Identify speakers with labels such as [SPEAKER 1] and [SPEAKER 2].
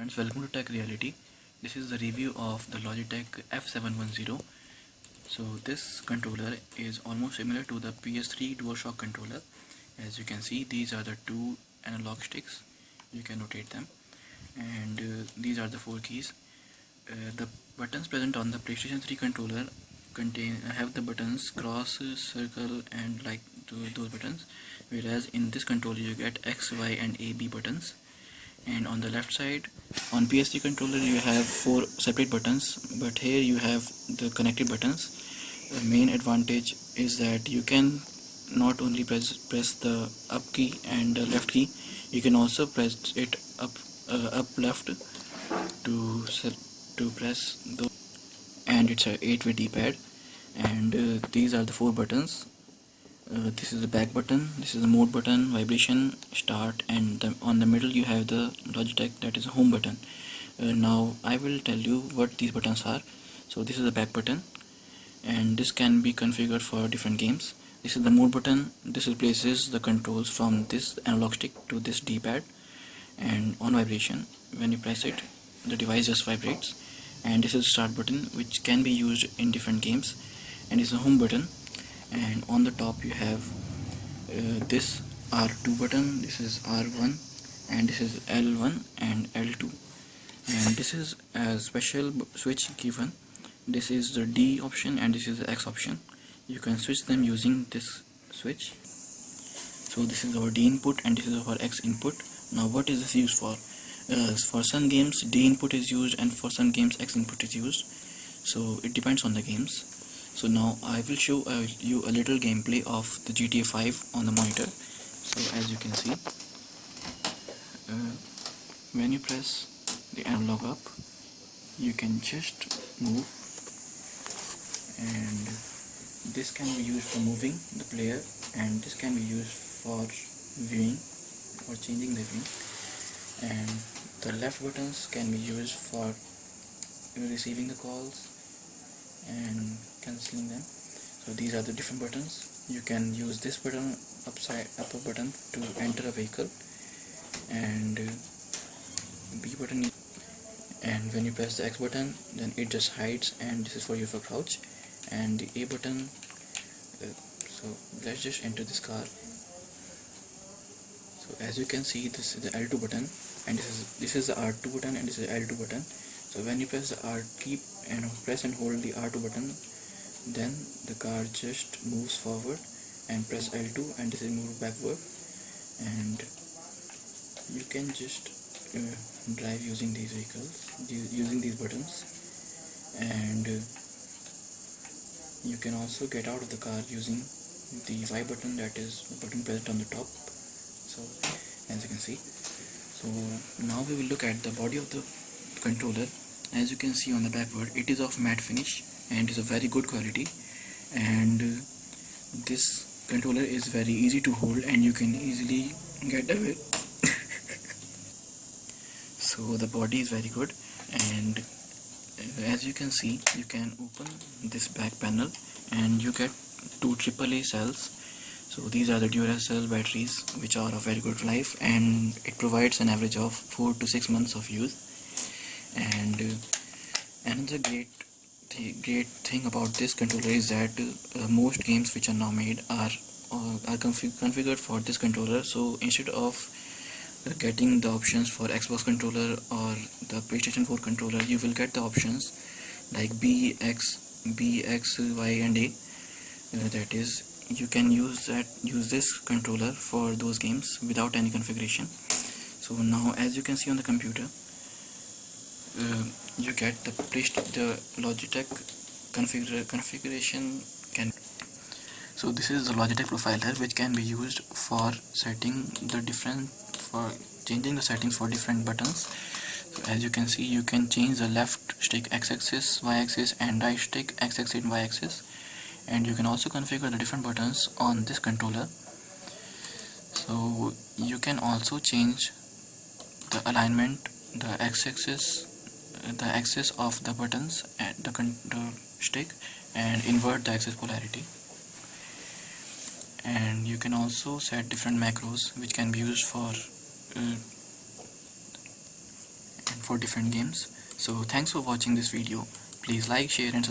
[SPEAKER 1] friends, welcome to Tech Reality. This is the review of the Logitech F710. So this controller is almost similar to the PS3 DualShock controller. As you can see, these are the two analog sticks. You can rotate them, and these are the four keys. The buttons present on the PlayStation 3 controller have the buttons cross, circle, and like those buttons, whereas in this controller you get X, Y, and A, B buttons. And on the left side, on PS3 controller you have four separate buttons, but here you have the connected buttons. The main advantage is that you can not only press the up key and the left key, you can also press it up left to press those, and it's a 8-way D-pad. And these are the four buttons. This is the back button, this is the mode button, vibration, start, and on the middle you have the Logitech, that is a home button. Now I will tell you what these buttons are. So this is the back button, and this can be configured for different games. This is the mode button. This replaces the controls from this analog stick to this D-pad, and on vibration, when you press it, the device just vibrates. And this is the start button, which can be used in different games, and it's a home button. And on the top you have this R2 button, this is R1, and this is L1 and L2. And this is a special switch given. This is the D option and this is the X option. You can switch them using this switch. So this is our D input and this is our X input. Now what is this used for? For some games D input is used, and for some games X input is used. So it depends on the games. So now I will show you a little gameplay of the GTA 5 on the monitor. So as you can see, when you press the analog up, you can just move, and this can be used for moving the player, and this can be used for viewing or changing the view, and the left buttons can be used for receiving the calls and cancelling them. So these are the different buttons. You can use this button, upper button, to enter a vehicle, and B button, and when you press the X button, then it just hides, and this is for you for crouch. And the A button, so let's just enter this car. So as you can see, this is the L2 button, and this is the R2 button, and this is the L2 button. So when you press the R key and press and hold the R2 button, then the car just moves forward, and press L2 and this is move backward, and you can just drive using these vehicles using these buttons. And you can also get out of the car using the Y button, that is the button present on the top. So as you can see, so now we will look at the body of the controller. As you can see on the backward, it is of matte finish and is of very good quality, and this controller is very easy to hold and you can easily get away. So the body is very good, and as you can see, you can open this back panel and you get two AAA cells. So these are the Duracell batteries, which are of very good life, and it provides an average of 4 to 6 months of use. And another great thing about this controller is that most games which are now made are configured for this controller. So instead of getting the options for Xbox controller or the PlayStation 4 controller, you will get the options like B, X, Y, and A. That is, you can use this controller for those games without any configuration. So now, as you can see on the computer, you get the Logitech configuration. So this is the Logitech profiler, which can be used for changing the settings for different buttons. So as you can see, you can change the left stick X-axis, Y-axis, and right stick X-axis and Y-axis, and you can also configure the different buttons on this controller. So you can also change the alignment, the axis of the buttons and the stick, and invert the axis polarity. And you can also set different macros which can be used for for different games. So thanks for watching this video. Please like, share and subscribe.